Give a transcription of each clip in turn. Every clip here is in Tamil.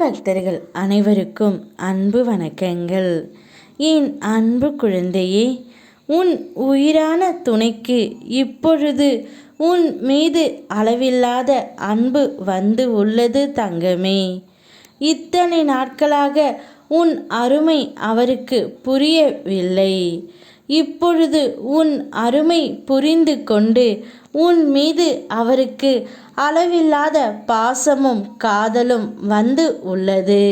பக்தர்கள் அனைவருக்கும் அன்பு வணக்கங்கள். என் அன்பு குழந்தையே, உன் உயிரான துணைக்கு இப்பொழுது உன் மீது அளவில்லாத அன்பு வந்து உள்ளது தங்கமே. இத்தனை நாட்களாக உன் அருமை அவருக்கு புரியவில்லை. இப்பொழுது உன் அருமை புரிந்து கொண்டு உன் மீது அவருக்கு அளவில்லாத பாசமும் காதலும் வந்து உள்ளது.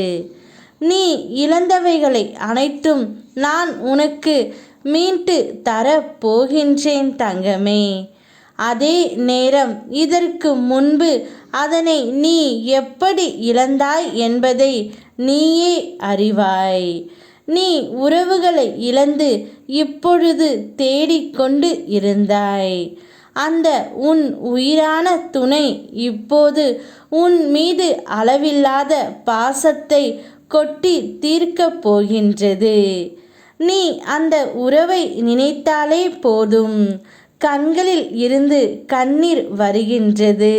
நீ இழந்தவைகளை அனைத்தும் நான் உனக்கு மீட்டு தரப் போகின்றேன் தங்கமே. அதே நேரம் இதற்கு முன்பு அதனை நீ எப்படி இழந்தாய் என்பதை நீயே அறிவாய். நீ உறவுகளை இழந்து இப்பொழுது தேடிக்கொண்டு இருந்தாய். அந்த உன் உயிரான துணை இப்போது உன் மீது அளவில்லாத பாசத்தை கொட்டி தீர்க்கப் போகின்றது. நீ அந்த உறவை நினைத்தாலே போதும் கண்களில் இருந்து கண்ணீர் வருகின்றது.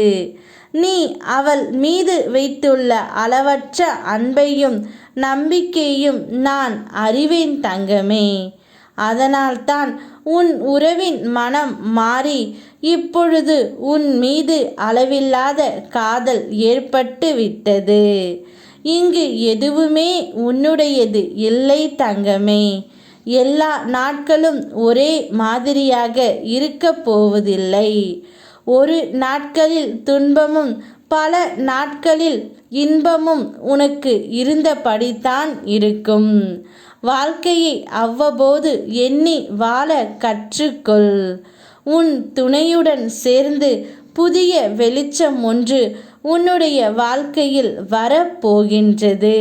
நீ அவள் மீது வைத்துள்ள அளவற்ற அன்பையும் நம்பிக்கையும் நான் அறிவேன் தங்கமே. அதனால்தான் உன் உறவின் மனம் மாறி இப்பொழுது உன் மீது அளவில்லாத காதல் ஏற்பட்டு விட்டது. இங்கு எதுவுமே உன்னுடையது இல்லை தங்கமே. எல்லா நாட்களும் ஒரே மாதிரியாக இருக்கப் போவதில்லை. ஒரு நாட்களில் துன்பமும் பல நாட்களில் இன்பமும் உனக்கு இருந்தபடித்தான் இருக்கும். வாழ்க்கையை அவ்வப்போது எண்ணி வாழ கற்றுக்கொள். உன் துணையுடன் சேர்ந்து புதிய வெளிச்சம் ஒன்று உன்னுடைய வாழ்க்கையில் வரப்போகின்றது.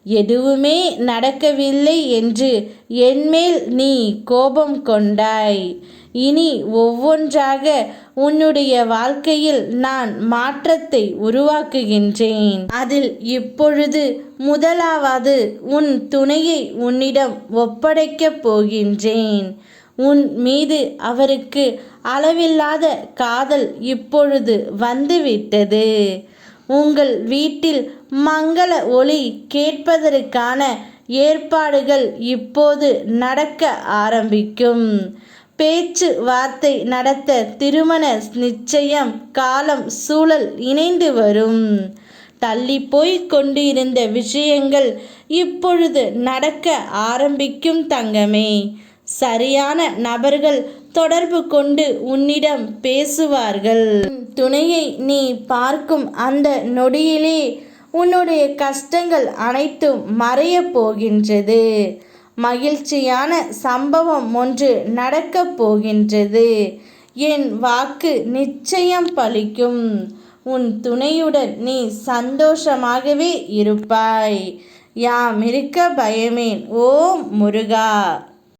எதுவுமே நடக்கவில்லை என்று என்மேல் நீ கோபம் கொண்டாய். இனி ஒவ்வொன்றாக உன்னுடைய வாழ்க்கையில் நான் மாற்றத்தை உருவாக்குகின்றேன். அதில் இப்பொழுது முதலாவது உன் துணையை உன்னிடம் ஒப்படைக்கப் போகின்றேன். உன் மீது அவருக்கு அளவில்லாத காதல் இப்பொழுது வந்துவிட்டது. உங்கள் வீட்டில் மங்கள ஒலி கேட்பதற்கான ஏற்பாடுகள் இப்போது நடக்க ஆரம்பிக்கும். பேச்சு வார்த்தை நடத்த திருமண நிச்சயம் காலம் சூழல் இணைந்து வரும். தள்ளி போய் கொண்டிருந்த விஷயங்கள் இப்பொழுது நடக்க ஆரம்பிக்கும் தங்கமே. சரியான நபர்கள் தொடர்பு கொண்டு உன்னிடம் பேசுவார்கள். துணையை நீ பார்க்கும் அந்த நொடியிலே உன்னுடைய கஷ்டங்கள் அனைத்தும் மறையப் போகின்றது. மகிழ்ச்சியான சம்பவம் ஒன்று நடக்கப் போகின்றது. என் வாக்கு நிச்சயம் பலிக்கும். உன் துணையுடன் நீ சந்தோஷமாகவே இருப்பாய். யாம் இருக்க பயமேன். ஓம் முருகா.